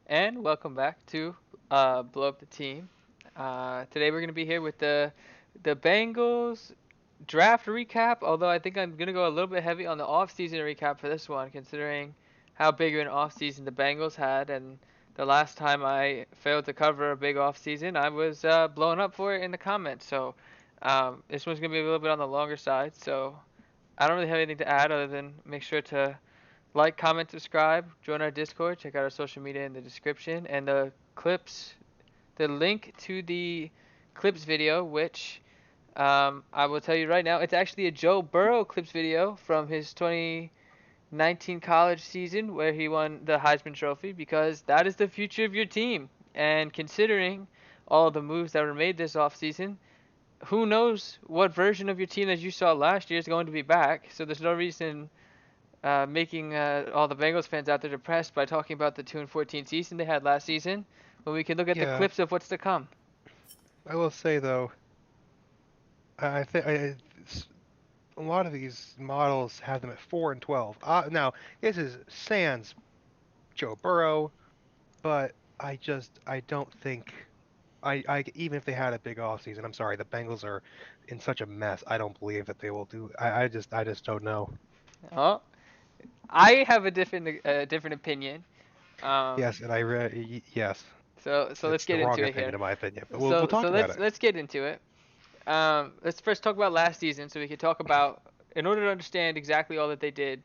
And welcome back to Blow Up the Team. Today we're going to be here with the Bengals draft recap, although I think I'm going to go a little bit heavy on the off-season recap for this one, considering how big of an off-season the Bengals had. And the last time I failed to cover a big off-season, I was blown up for it in the comments. So this one's going to be a little bit on the longer side. So I don't really have anything to add other than make sure to like, comment, subscribe, join our Discord, check out our social media in the description, and the link to the clips video, which I will tell you right now, it's actually a Joe Burrow clips video from his 2019 college season where he won the Heisman Trophy because that is the future of your team. And considering all the moves that were made this offseason, who knows what version of your team that you saw last year is going to be back. So there's no reason making all the Bengals fans out there depressed by talking about the 2-14 season they had last season, when we can look at the Yeah, clips of what's to come. I will say though, I think a lot of these models have them at 4 and 12. Now this is sans Joe Burrow, but I don't think I even if they had a big offseason, I'm sorry, the Bengals are in such a mess. I don't believe that they will do. I just don't know. Oh, I have a different opinion. Yes, Um, and I read yes, so let's it's the get into wrong it here. opinion in my opinion. But we'll So so talk about let's it. let's get into it. Let's first talk about last season, so we can talk about in order to understand exactly all that they did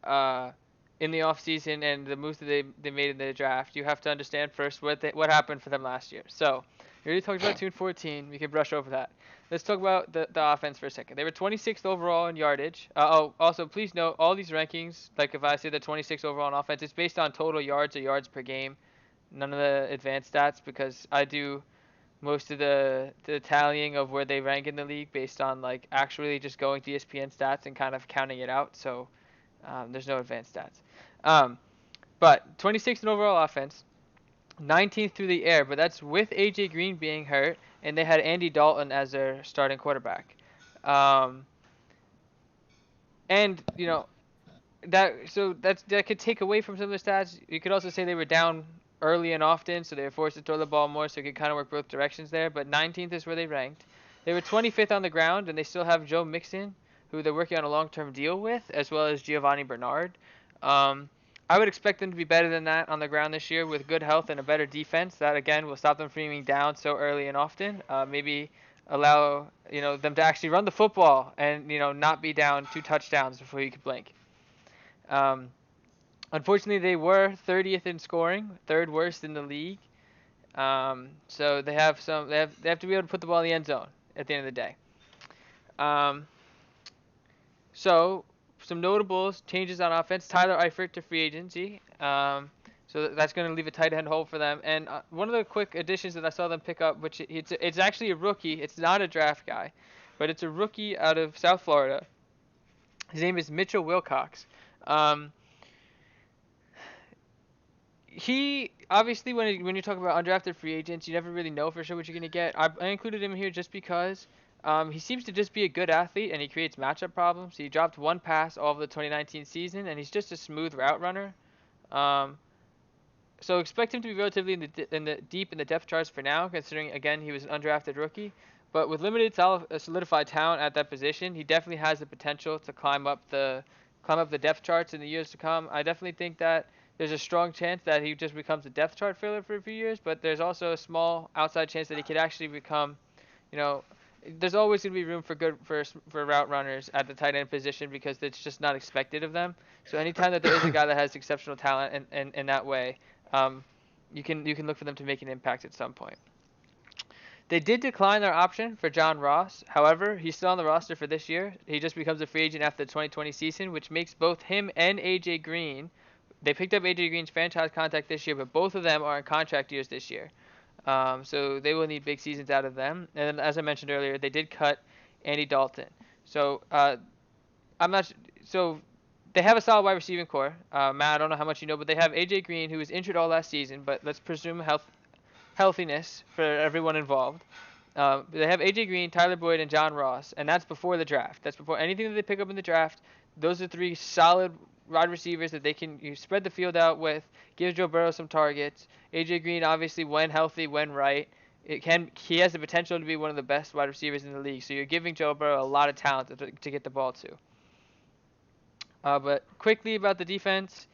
uh, in the off season and the moves that they made in the draft. You have to understand first what happened for them last year. So we already talked about 2 and 14. We can brush over that. Let's talk about the offense for a second. They were 26th overall in yardage. Also please note all these rankings. Like if I say the 26th overall in offense, it's based on total yards or yards per game. None of the advanced stats because I do most of the tallying of where they rank in the league based on like actually just going to ESPN stats and kind of counting it out. So there's no advanced stats. Um, but 26th in overall offense, 19th through the air, but that's with AJ Green being hurt, and they had Andy Dalton as their starting quarterback. Um, and that could take away from some of the stats. You could also say they were down early and often, so they were forced to throw the ball more, so it could kind of work both directions there. But 19th is where they ranked. They were 25th on the ground, and they still have Joe Mixon, who they're working on a long-term deal with, as well as Giovanni Bernard. Um, I would expect them to be better than that on the ground this year with good health and a better defense. That again will stop them from being down so early and often. Maybe allow them to actually run the football and not be down 2 touchdowns before you could blink. Um, Unfortunately, they were 30th in scoring, third worst in the league. So they have to be able to put the ball in the end zone at the end of the day. Um, so some notables changes on offense: Tyler Eifert to free agency. So that's going to leave a tight end hole for them. And one of the quick additions that I saw them pick up, which it's actually a rookie. It's not a draft guy, but it's a rookie out of South Florida. His name is Mitchell Wilcox. Um, he obviously when you talk about undrafted free agents, you never really know for sure what you're gonna get. I included him here just because he seems to just be a good athlete and he creates matchup problems. He dropped one pass all of the 2019 season and he's just a smooth route runner. Um, so expect him to be relatively in the deep in the depth charts for now, considering again he was an undrafted rookie. But with limited solidified talent at that position, he definitely has the potential to climb up the depth charts in the years to come. I definitely think that there's a strong chance that he just becomes a depth chart filler for a few years, but there's also a small outside chance that he could actually become, you know, there's always going to be room for route runners at the tight end position because it's just not expected of them. So anytime that there is a guy that has exceptional talent in that way, um, you can look for them to make an impact at some point. They did decline their option for John Ross. However, he's still on the roster for this year. He just becomes a free agent after the 2020 season, which makes both him and AJ Green. They picked up AJ Green's franchise contract this year, but both of them are in contract years this year. So they will need big seasons out of them. And then, as I mentioned earlier, they did cut Andy Dalton. So I'm not. So they have a solid wide receiving core. Matt, I don't know how much you know, but they have AJ Green, who was injured all last season, but let's presume healthiness for everyone involved. They have AJ Green, Tyler Boyd, and John Ross, and that's before the draft. That's before anything that they pick up in the draft. Those are three solid wide receivers that they can you spread the field out with, give Joe Burrow some targets. AJ Green obviously when healthy, when right, he has the potential to be one of the best wide receivers in the league. So you're giving Joe Burrow a lot of talent to get the ball to. But quickly about the defense,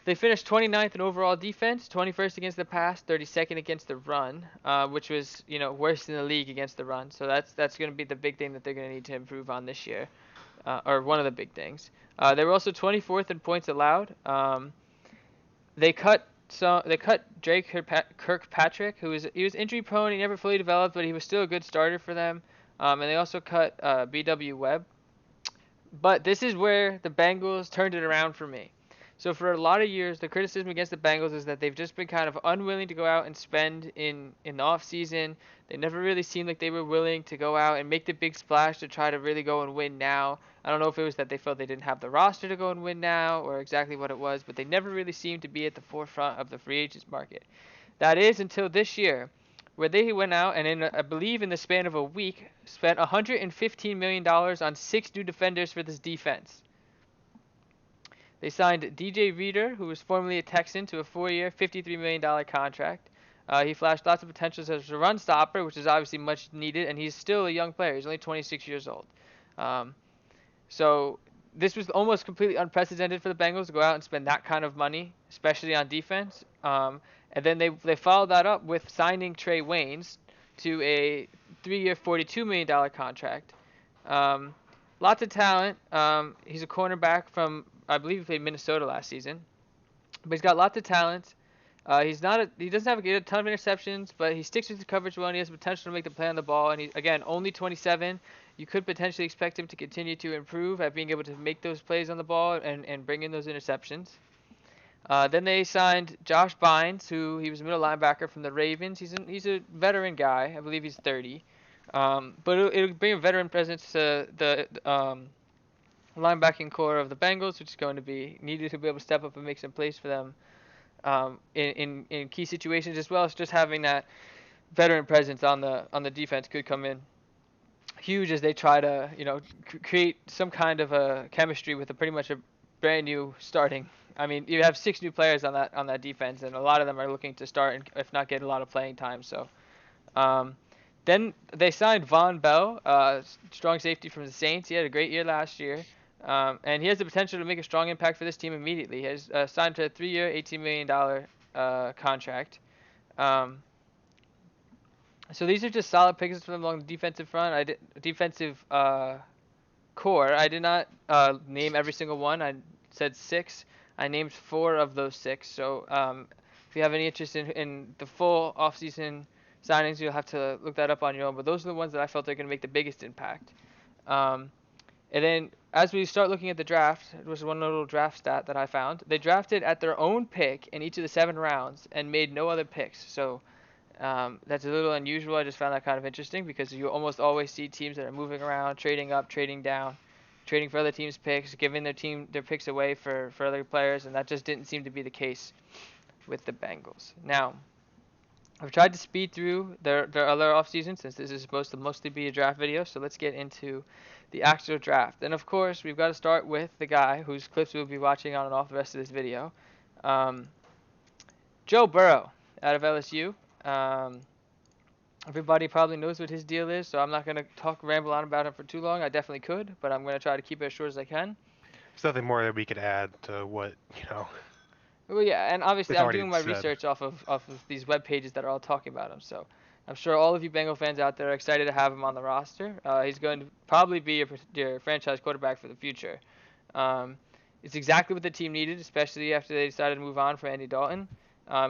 they finished 29th in overall defense, 21st against the pass, 32nd against the run, which was worse than the league against the run. So that's going to be the big thing that they're going to need to improve on this year, or one of the big things. They were also 24th in points allowed. They cut Drake Kirkpatrick, he was injury prone. He never fully developed, but he was still a good starter for them. And they also cut B.W. Webb. But this is where the Bengals turned it around for me. So for a lot of years, the criticism against the Bengals is that they've just been kind of unwilling to go out and spend in the off season. They never really seemed like they were willing to go out and make the big splash to try to really go and win now. I don't know if it was that they felt they didn't have the roster to go and win now or exactly what it was, but they never really seemed to be at the forefront of the free agents market. That is until this year, where they went out and I believe in the span of a week, spent $115 million on 6 new defenders for this defense. They signed DJ Reader, who was formerly a Texan, to a 4-year, $53 million contract. He flashed lots of potential as a run stopper, which is obviously much needed, and he's still a young player. He's only 26 years old. So this was almost completely unprecedented for the Bengals to go out and spend that kind of money, especially on defense. And then they followed that up with signing Trey Waynes to a 3-year, $42 million contract. Lots of talent. He's a cornerback from, I believe he played Minnesota last season. But he's got lots of talent. He doesn't have a ton of interceptions, but he sticks with the coverage well, and he has potential to make the play on the ball. And he's, again, only 27. You could potentially expect him to continue to improve at being able to make those plays on the ball and bring in those interceptions. Then they signed Josh Bynes, who he was a middle linebacker from the Ravens. He's a veteran guy. I believe he's 30. But it'll bring a veteran presence to the linebacking core of the Bengals, which is going to be needed to be able to step up and make some plays for them in key situations, as well as just having that veteran presence on the defense could come in huge as they try to create some kind of a chemistry with pretty much a brand new starting. I mean, you have 6 new players on that defense, and a lot of them are looking to start and if not get a lot of playing time. So. Then they signed Vaughn Bell, strong safety from the Saints. He had a great year last year, and he has the potential to make a strong impact for this team immediately. He has signed to a 3-year, $18 million contract. So these are just solid picks for them along the defensive front. Defensive core. I did not name every single one. I said 6. I named 4 of those 6. So if you have any interest in the full offseason signings, you'll have to look that up on your own, but those are the ones that I felt are going to make the biggest impact. And then as we start looking at the draft, it was one little draft stat that I found. They drafted at their own pick in each of the 7 rounds and made no other picks. So that's a little unusual. I just found that kind of interesting because you almost always see teams that are moving around, trading up, trading down, trading for other teams' picks, giving their picks away for other players, and that just didn't seem to be the case with the Bengals. Now, I've tried to speed through their other offseason since this is supposed to mostly be a draft video, so let's get into the actual draft. And of course, we've got to start with the guy whose clips we'll be watching on and off the rest of this video. Joe Burrow out of LSU. Everybody probably knows what his deal is, so I'm not going to ramble on about him for too long. I definitely could, but I'm going to try to keep it as short as I can. There's nothing more that we could add to what, Well, yeah, and obviously It's I'm already doing my said. research off of these web pages that are all talking about him. So I'm sure all of you Bengal fans out there are excited to have him on the roster. He's going to probably be your franchise quarterback for the future. It's exactly what the team needed, especially after they decided to move on from Andy Dalton.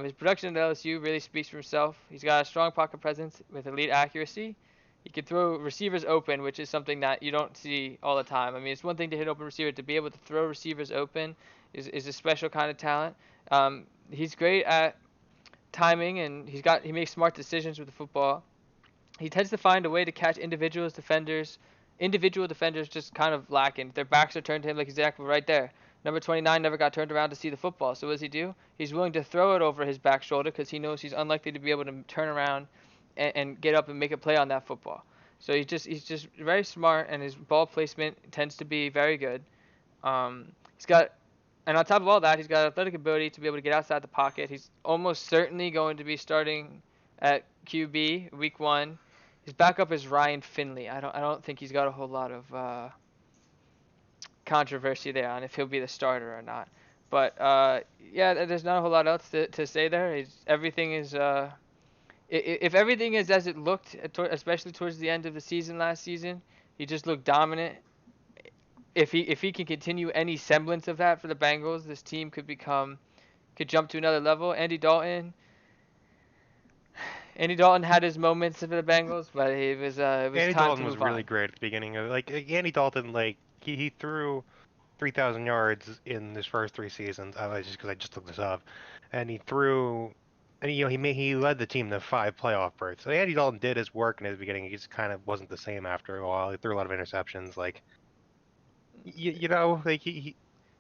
His production at LSU really speaks for himself. He's got a strong pocket presence with elite accuracy. He can throw receivers open, which is something that you don't see all the time. I mean, it's one thing to hit open receiver. To be able to throw receivers open is a special kind of talent. He's great at timing, and he makes smart decisions with the football. He tends to find a way to catch individual defenders just kind of lacking. Their backs are turned to him, like exactly right there. Number 29 never got turned around to see the football. So what does he do? He's willing to throw it over his back shoulder because he knows he's unlikely to be able to turn around and get up and make a play on that football. So he's just very smart, and his ball placement tends to be very good. He's got, and on top of all that, he's got athletic ability to be able to get outside the pocket. He's almost certainly going to be starting at QB week 1. His backup is Ryan Finley. I don't think he's got a whole lot of controversy there on if he'll be the starter or not. But yeah, there's not a whole lot else to say there. Everything is if everything is as it looked, especially towards the end of the season last season, he just looked dominant. If he can continue any semblance of that for the Bengals, this team could jump to another level. Andy Dalton had his moments for the Bengals, but it was Andy time Dalton to was move really on. great at the beginning of Andy Dalton he threw 3,000 yards in his first 3 seasons. I just looked this up, and he threw, and he led the team to 5 playoff berths. So Andy Dalton did his work in his beginning. He just kind of wasn't the same after a while. He threw a lot of interceptions. He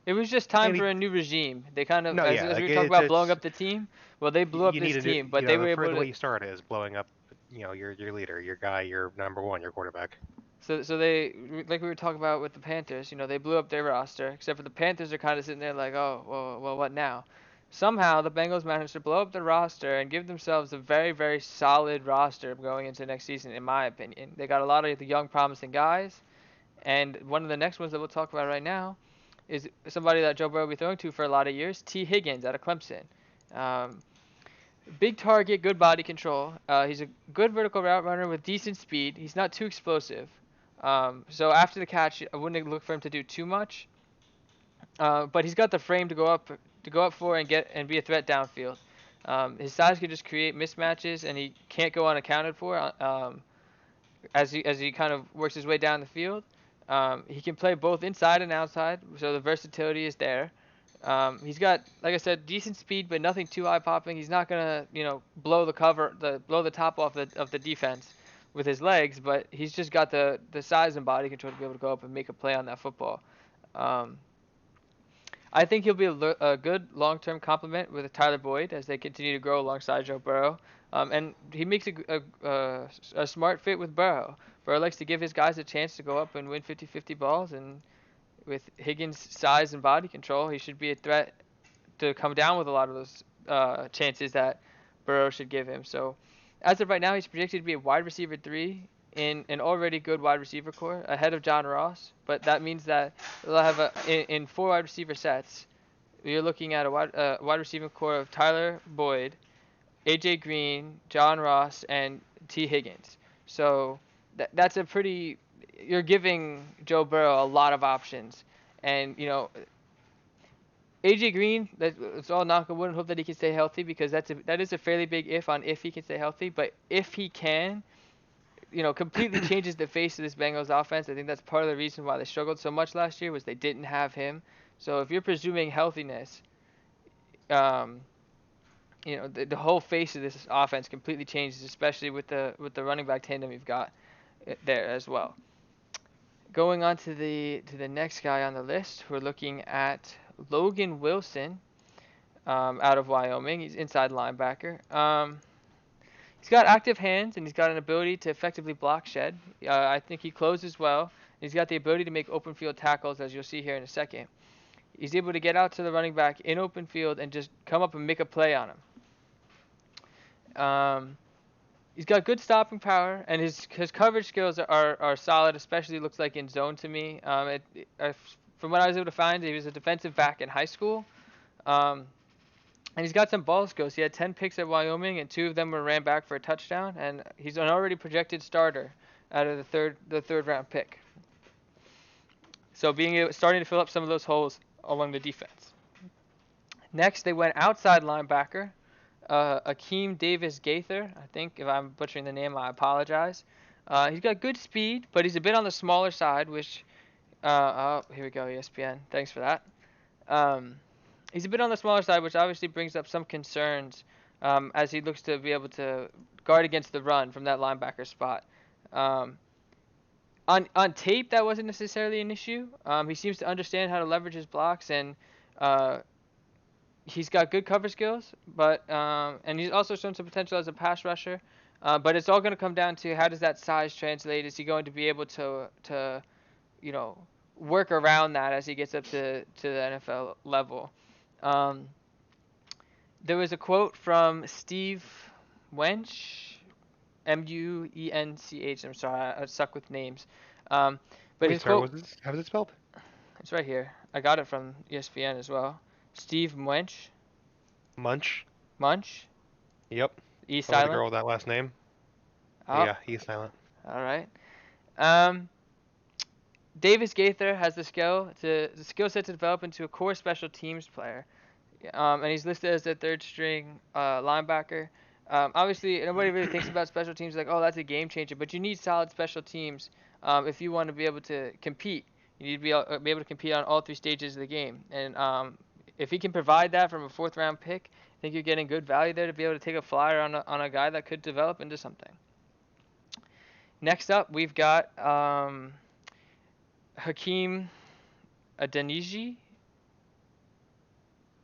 It was just time Andy. for a new regime. They kind of, No, yeah, as we were talking about blowing up the team, well, they blew up you this needed it. team, but they were able The way to. you start is blowing up. Your leader, your guy, your number one, your quarterback. So they, like we were talking about with the Panthers, they blew up their roster. Except for the Panthers are kind of sitting there like, oh, well, what now? Somehow the Bengals managed to blow up the roster and give themselves a very, very solid roster going into next season, in my opinion. They got a lot of the young, promising guys, and one of the next ones that we'll talk about right now is somebody that Joe Burrow will be throwing to for a lot of years, T. Higgins out of Clemson. Um, Big target, good body control. He's a good vertical route runner with decent speed. He's not too explosive. So after the catch, I wouldn't look for him to do too much. But he's got the frame to go up for and be a threat downfield. His size can just create mismatches, and he can't go unaccounted for as he kind of works his way down the field. He can play both inside and outside, so the versatility is there. He's got, like I said, decent speed, but nothing too eye popping. He's not gonna, blow the top off the defense with his legs, but he's just got the size and body control to be able to go up and make a play on that football. Um, I think he'll be a good long-term complement with Tyler Boyd as they continue to grow alongside Joe Burrow. And he makes a smart fit with Burrow. Burrow likes to give his guys a chance to go up and win 50-50 balls, and with Higgins' size and body control, he should be a threat to come down with a lot of those chances that Burrow should give him. So, as of right now, he's projected to be a wide receiver 3 in an already good wide receiver core, ahead of John Ross. But that means that they'll have in 4 wide receiver sets, you're looking at a wide receiver core of Tyler Boyd, AJ Green, John Ross, and T. Higgins. So that's a pretty. You're giving Joe Burrow a lot of options, and AJ Green. It's all knock on wood and hope that he can stay healthy, because that is a fairly big if on if he can stay healthy. But if he can, completely changes the face of this Bengals offense. I think that's part of the reason why they struggled so much last year, was they didn't have him. So if you're presuming healthiness, um, the whole face of this offense completely changes, especially with the running back tandem you've got there as well. Going on to the next guy on the list, we're looking at Logan Wilson out of Wyoming. He's inside linebacker. He's got active hands, and he's got an ability to effectively block shed. I think he closes well. He's got the ability to make open field tackles, as you'll see here in a second. He's able to get out to the running back in open field and just come up and make a play on him. He's got good stopping power, and his coverage skills are solid, especially looks like in zone to me. From what I was able to find, he was a defensive back in high school. And he's got some ball skills. He had 10 picks at Wyoming, and 2 of them were ran back for a touchdown. And he's an already projected starter out of the third round pick. So starting to fill up some of those holes along the defense. Next, they went outside linebacker, Akeem Davis Gaither. I think if I'm butchering the name, I apologize. He's got good speed, but he's a bit on the smaller side, which here we go, ESPN. Thanks for that. He's a bit on the smaller side, which obviously brings up some concerns as he looks to be able to guard against the run from that linebacker spot. On tape, that wasn't necessarily an issue. He seems to understand how to leverage his blocks, and he's got good cover skills. And he's also shown some potential as a pass rusher. But it's all going to come down to how does that size translate? Is he going to be able to work around that as he gets up to the NFL level. Um, there was a quote from Steve Wench, Muench. I'm sorry, I suck with names. Um, but Wait, his sorry, quote, was this? How is it spelled? it's right here. I got it from ESPN as well. Steve Wench, Munch. Munch, Yep. E Only the silent. girl with that last name. Oh, Yeah, he's silent. all right. Um, Davis Gaither has the skill set to develop into a core special teams player. And he's listed as the third string linebacker. Obviously, nobody really thinks about special teams like, oh, that's a game changer. But you need solid special teams if you want to be able to compete. You need to be able to compete on all three stages of the game. And if he can provide that from a fourth round pick, I think you're getting good value there to be able to take a flyer on a guy that could develop into something. Next up, we've got Hakeem Adeniji.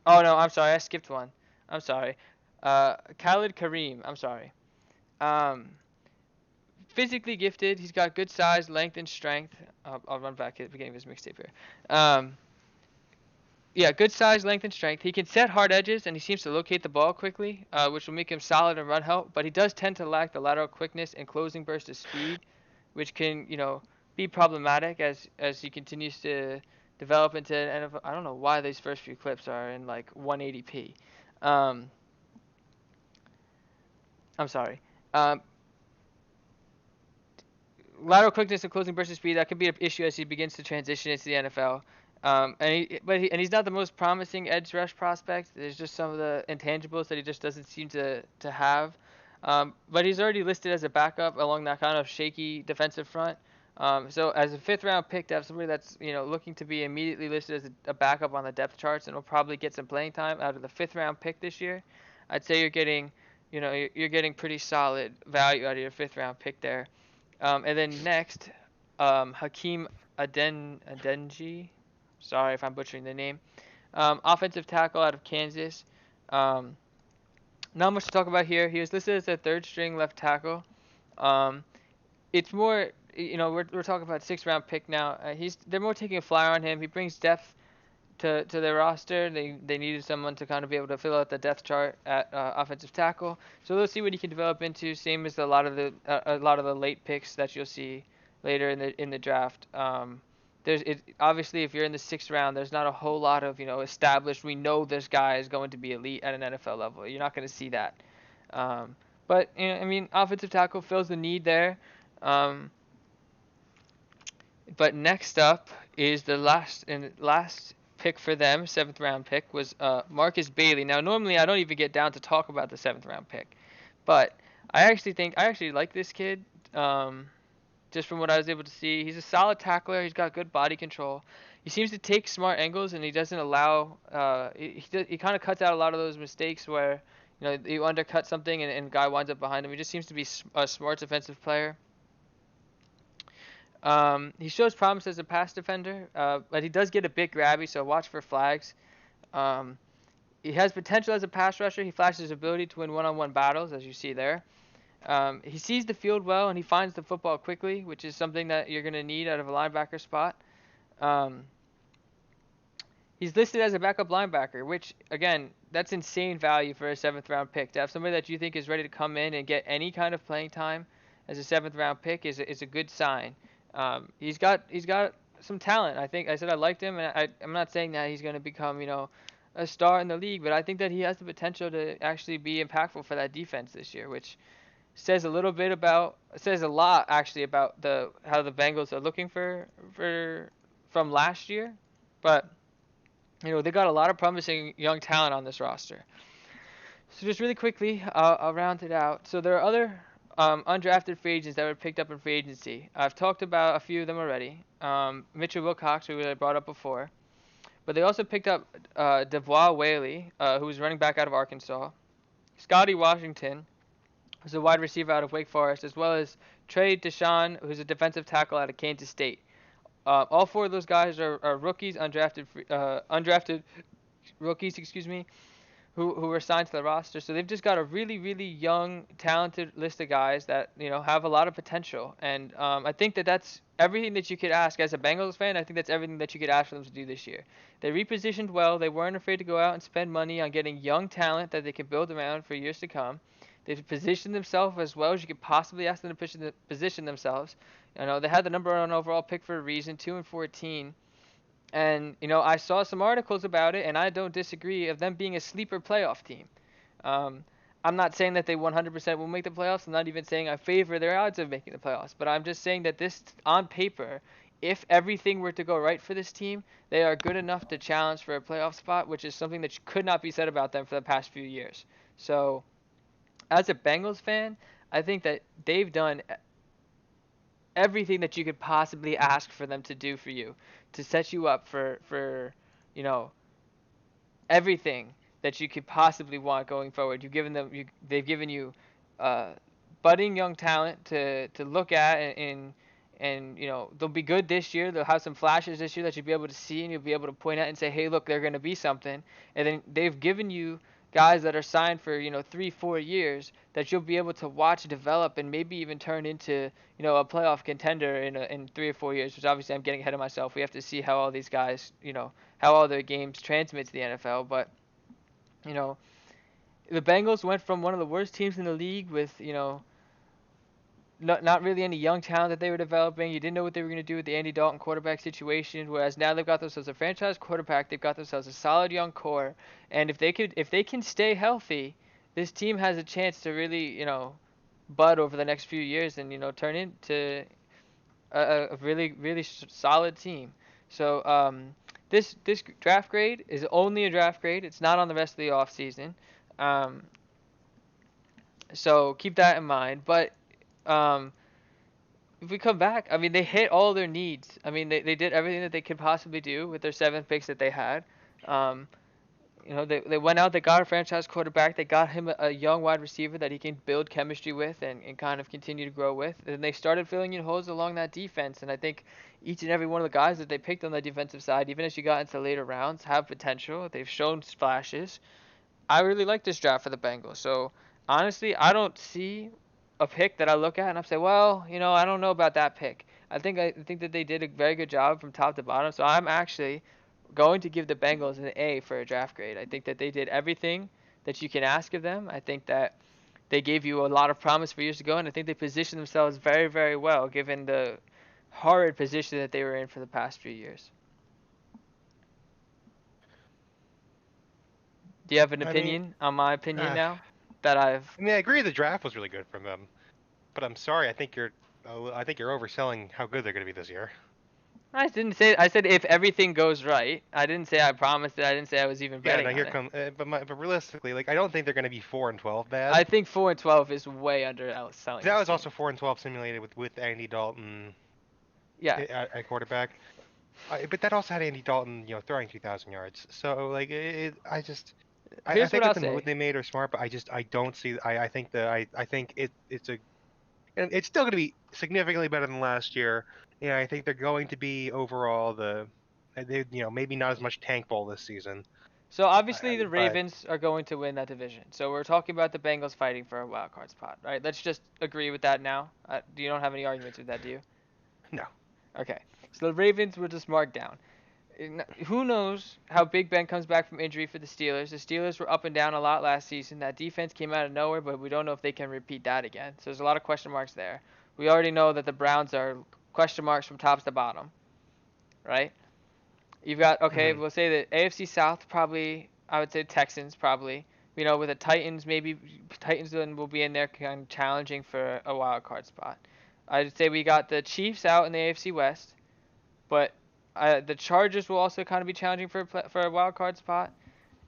Oh no, I'm sorry, I skipped one. I'm sorry. Khalid Kareem. I'm sorry. Um, physically gifted. He's got good size, length, and strength. I'll run back at the beginning of his mixtape here. Um, yeah, good size, length, and strength. He can set hard edges, and he seems to locate the ball quickly, which will make him solid in run help. But he does tend to lack the lateral quickness and closing burst of speed, which can, be problematic as he continues to develop into an NFL. I don't know why these first few clips are in like 180p. Um, I'm sorry. Um, lateral quickness and closing burst of speed, that could be an issue as he begins to transition into the NFL. And he's not the most promising edge rush prospect. There's just some of the intangibles that he just doesn't seem to have. But he's already listed as a backup along that kind of shaky defensive front. So as a fifth round pick to have somebody that's looking to be immediately listed as a backup on the depth charts and will probably get some playing time out of the fifth round pick this year, I'd say you're getting pretty solid value out of your fifth round pick there. And then next, Hakeem Adenji. Sorry if I'm butchering the name. Offensive tackle out of Kansas. Um, not much to talk about here. He was listed as a third string left tackle. Um, it's more, we're talking about sixth round pick now. They're more taking a flyer on him. He brings depth to their roster. They needed someone to kind of be able to fill out the depth chart at offensive tackle. So they'll see what he can develop into. Same as a lot of the late picks that you'll see later in the draft. Obviously if you're in the sixth round, there's not a whole lot of established. We know this guy is going to be elite at an NFL level. You're not going to see that. But I mean, offensive tackle fills the need there. But next up is the last pick for them, seventh round pick, was Marcus Bailey. Now, normally I don't even get down to talk about the seventh round pick, but I actually like this kid. Just from what I was able to see, he's a solid tackler. He's got good body control. He seems to take smart angles, and he doesn't allow. He kind of cuts out a lot of those mistakes where you undercut something and guy winds up behind him. He just seems to be a smart defensive player. He shows promise as a pass defender, but he does get a bit grabby, so watch for flags. Um, he has potential as a pass rusher. He flashes his ability to win one-on-one battles, as you see there. He sees the field well, and he finds the football quickly, which is something that you're going to need out of a linebacker spot. Um, he's listed as a backup linebacker, which, again, that's insane value for a seventh-round pick. To have somebody that you think is ready to come in and get any kind of playing time as a seventh-round pick is a good sign. He's got some talent. I think I said I liked him, and I'm not saying that he's going to become a star in the league, but I think that he has the potential to actually be impactful for that defense this year, which says a lot actually about how the Bengals are looking for from last year, but they got a lot of promising young talent on this roster. So just really quickly, I'll round it out. So there are other undrafted free agents that were picked up in free agency. I've talked about a few of them already. Mitchell Wilcox, who I brought up before. But they also picked up Devois Whaley, who was running back out of Arkansas. Scotty Washington, who's a wide receiver out of Wake Forest, as well as Trey Deshawn, who's a defensive tackle out of Kansas State. All four of those guys are rookies, undrafted rookies, excuse me. who were signed to the roster. So they've just got a really, really young, talented list of guys that have a lot of potential. And I think that that's everything that you could ask as a Bengals fan. I think that's everything that you could ask for them to do this year. They repositioned well. They weren't afraid to go out and spend money on getting young talent that they can build around for years to come. They've positioned themselves as well as you could possibly ask them to position themselves. They had the number one overall pick for a reason, 2-14. And I saw some articles about it, and I don't disagree of them being a sleeper playoff team. Um, I'm not saying that they 100% will make the playoffs. I'm not even saying I favor their odds of making the playoffs. But I'm just saying that this, on paper, if everything were to go right for this team, they are good enough to challenge for a playoff spot, which is something that could not be said about them for the past few years. So, as a Bengals fan, I think that they've done everything that you could possibly ask for them to do for you, to set you up for you know everything that you could possibly want going forward. They've given you uh, budding young talent to look at, and they'll be good this year. They'll have some flashes this year that you'll be able to see, and you'll be able to point out and say, hey, look, they're going to be something. And then they've given you guys that are signed for 3-4 years that you'll be able to watch develop and maybe even turn into a playoff contender in 3 or 4 years. Which obviously I'm getting ahead of myself. We have to see how all these guys how all their games transmit to the NFL. But you know the Bengals went from one of the worst teams in the league with not really any young talent that they were developing. You didn't know what they were going to do with the Andy Dalton quarterback situation. Whereas now they've got themselves a franchise quarterback. They've got themselves a solid young core. And if they can stay healthy, this team has a chance to really bud over the next few years and turn into a really really solid team. So this draft grade is only a draft grade. It's not on the rest of the off season. Um, so keep that in mind. But um, if we come back, I mean, they hit all their needs. I mean, they did everything that they could possibly do with their 7 picks that they had. Um, they went out, they got a franchise quarterback, they got him a young wide receiver that he can build chemistry with and kind of continue to grow with. And they started filling in holes along that defense. And I think each and every one of the guys that they picked on the defensive side, even as you got into later rounds, have potential. They've shown splashes. I really like this draft for the Bengals. So honestly, I don't see a pick that I look at and I say, well, I don't know about that pick. I think that they did a very good job from top to bottom. So I'm actually going to give the Bengals an A for a draft grade. I think that they did everything that you can ask of them. I think that they gave you a lot of promise for years to go, and I think they positioned themselves very, very well given the horrid position that they were in for the past few years. Do you have an I mean, opinion on my opinion uh, now that I've I agree the draft was really good from them, but I'm sorry, I think you're overselling how good they're going to be this year. I didn't say. I said if everything goes right. I didn't say I promised it. I didn't say I was even Yeah, betting now on here it. come, but realistically, like I don't think they're going to be 4-12 bad. I think 4-12 is way under selling That this was team. also 4-12 simulated with Andy Dalton Yeah. at quarterback. But that also had Andy Dalton, throwing 2,000 yards. So like I Here's what think I'll that the move say. they made are smart, but I don't see. I think it's a and it's still going to be significantly better than last year. I think they're going to be overall they maybe not as much tank bowl this season. So obviously the But Ravens are going to win that division. So we're talking about the Bengals fighting for a wild card spot, right? Let's just agree with that now. You don't have any arguments with that, do you? no, Okay. So the Ravens were just marked down. Who knows how Big Ben comes back from injury for the Steelers? The Steelers were up and down a lot last season. That defense came out of nowhere, but we don't know if they can repeat that again. So there's a lot of question marks there. We already know that the Browns are question marks from top to bottom, right? You've got okay. hmm We'll say that AFC South probably. I would say Texans probably. With the Titans, maybe Titans then will be in there kind of challenging for a wild card spot. I'd say we got the Chiefs out in the AFC West, but the Chargers will also kind of be challenging for a wild card spot.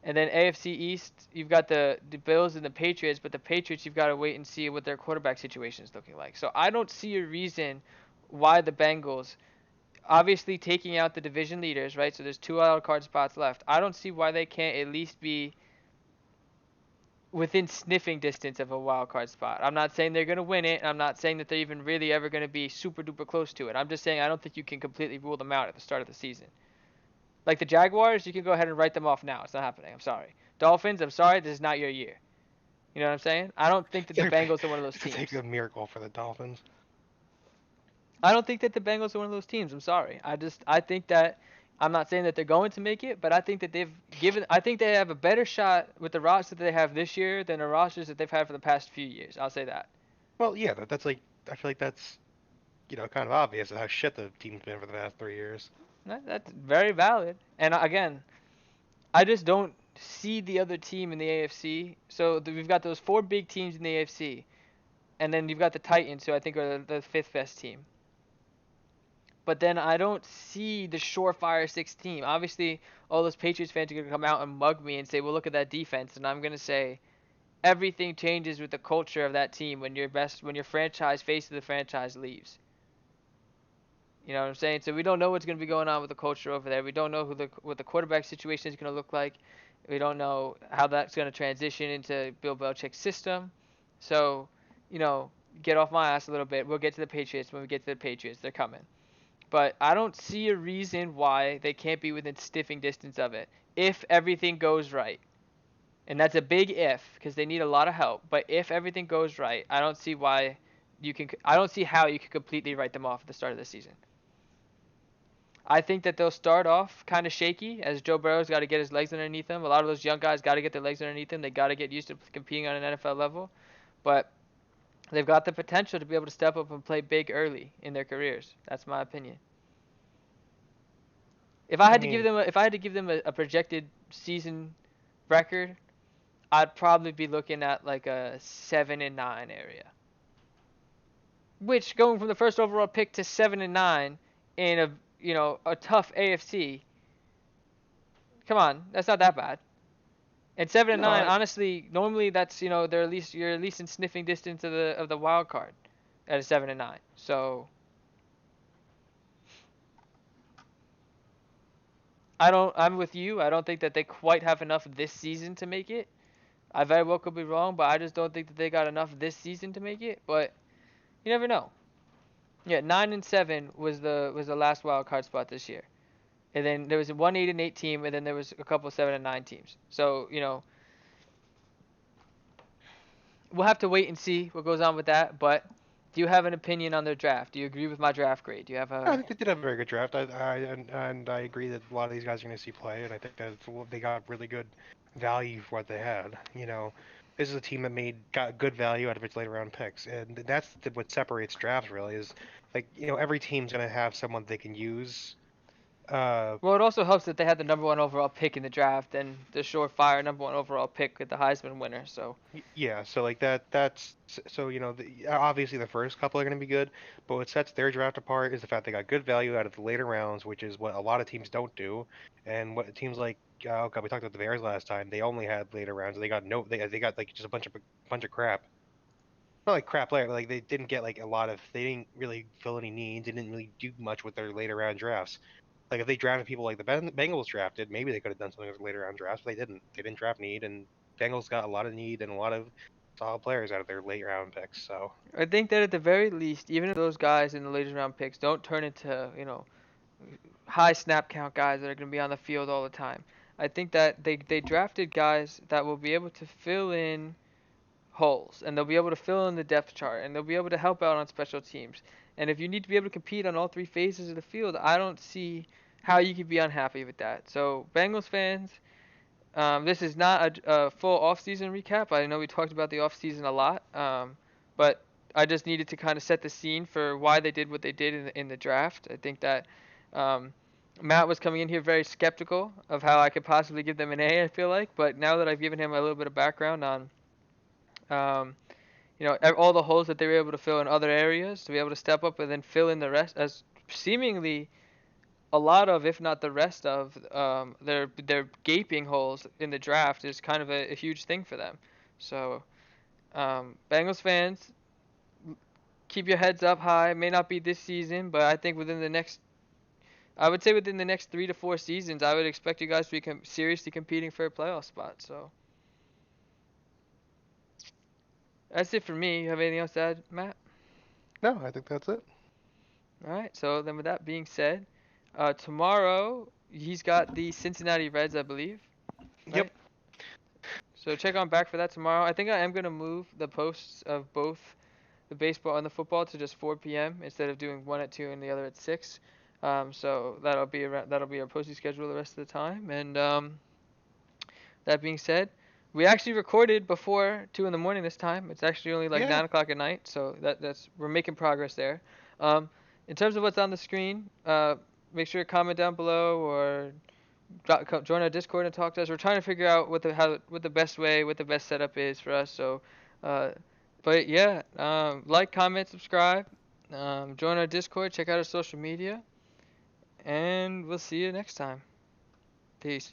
And then AFC East, you've got the Bills and the Patriots, but the Patriots you've got to wait and see what their quarterback situation is looking like. So I don't see a reason why the Bengals, obviously taking out the division leaders, right? So there's two wild card spots left. I don't see why they can't at least be within sniffing distance of a wild card spot. I'm not saying they're going to win it. I'm not saying that they're even really ever going to be super duper close to it. I'm just saying I don't think you can completely rule them out at the start of the season. Like the Jaguars, you can go ahead and write them off now. It's not happening. I'm sorry. Dolphins, I'm sorry, this is not your year. You know what I'm saying? I don't think that the Bengals are one of those It's gonna take teams. a miracle for the Dolphins. I don't think that the Bengals are one of those teams. I'm sorry. I think that I'm not saying that they're going to make it, but I think that I think they have a better shot with the roster that they have this year than the rosters that they've had for the past few years. I'll say that. Well, yeah, that's like I feel like that's kind of obvious how shit the team's been for the past 3 years. That's very valid. And again, I just don't see the other team in the AFC. So we've got those four big teams in the AFC, and then you've got the Titans, who I think are the fifth best team. But then I don't see the surefire sixth team. Obviously, all those Patriots fans are gonna come out and mug me and say, "Well, look at that defense," and I'm gonna say, everything changes with the culture of that team when your franchise face of the franchise leaves. You know what I'm saying? So we don't know what's going to be going on with the culture over there. We don't know what the quarterback situation is going to look like. We don't know how that's going to transition into Bill Belichick's system. So, get off my ass a little bit. We'll get to the Patriots when we get to the Patriots. They're coming. But I don't see a reason why they can't be within sniffing distance of it if everything goes right. And that's a big if because they need a lot of help. But if everything goes right, I don't see how you can completely write them off at the start of the season. I think that they'll start off kind of shaky as Joe Burrow's got to get his legs underneath him. A lot of those young guys got to get their legs underneath them. They got to get used to competing on an NFL level. But they've got the potential to be able to step up and play big early in their careers. That's my opinion. If I had to give them a projected season record, I'd probably be looking at like a 7-9 area. Which going from the first overall pick to 7-9 in a tough AFC. Come on, that's not that bad. And 7-9, honestly, normally that's you're at least in sniffing distance of the wild card at a 7-9. So I'm with you. I don't think that they quite have enough this season to make it. I very well could be wrong, but I just don't think that they got enough this season to make it. But you never know. Yeah, 9-7 was the last wild card spot this year, and then there was a 1-8-8 team, and then there was a couple of 7-9 teams. So we'll have to wait and see what goes on with that. But do you have an opinion on their draft? Do you agree with my draft grade? Do you have I think they did have a very good draft. And I agree that a lot of these guys are going to see play, and I think that they got really good value for what they had. This is a team that got good value out of its later round picks, and that's what separates drafts really is like every team's going to have someone they can use. Well, it also helps that they had the number one overall pick in the draft and the surefire number one overall pick with the Heisman winner. So yeah, so like that's so obviously the first couple are going to be good, but what sets their draft apart is the fact they got good value out of the later rounds, which is what a lot of teams don't do, and what teams like oh god, we talked about the Bears last time. They only had later rounds. They got they got like just a bunch of crap. Not like crap later, but like they didn't get like they didn't really fill any needs. They didn't really do much with their later round drafts. Like if they drafted people like the Bengals drafted, maybe they could have done something with later round drafts, but they didn't. They didn't draft need, and Bengals got a lot of need and a lot of solid players out of their late round picks. So I think that at the very least, even if those guys in the later round picks don't turn into high snap count guys that are going to be on the field all the time, I think that they drafted guys that will be able to fill in holes, and they'll be able to fill in the depth chart, and they'll be able to help out on special teams. And if you need to be able to compete on all three phases of the field, I don't see how you could be unhappy with that. So Bengals fans, this is not a full off-season recap. I know we talked about the off-season a lot, but I just needed to kind of set the scene for why they did what they did in the draft. I think that Matt was coming in here very skeptical of how I could possibly give them an A, I feel like. But now that I've given him a little bit of background on all the holes that they were able to fill in other areas, to be able to step up and then fill in the rest, as seemingly a lot of, if not the rest of, their gaping holes in the draft is kind of a huge thing for them. So, Bengals fans, keep your heads up high. It may not be this season, but I think within the next 3 to 4 seasons, I would expect you guys to be seriously competing for a playoff spot. So. That's it for me. You have anything else to add, Matt? no, I think that's it. All right. So then, with that being said, tomorrow he's got the Cincinnati Reds, I believe. Right? Yep. So check on back for that tomorrow. I think I am gonna move the posts of both the baseball and the football to just 4 p.m. instead of doing one at 2 and the other at 6. So that'll be our posting schedule the rest of the time. And that being said, we actually recorded before 2 in the morning this time. It's actually only like Yeah. 9 o'clock at night, so that's we're making progress there. Um, in terms of what's on the screen, make sure to comment down below or join our Discord and talk to us. We're trying to figure out what the best way, what the best setup is for us. So, uh, but yeah, like, comment, subscribe, join our Discord, check out our social media, and we'll see you next time. Peace.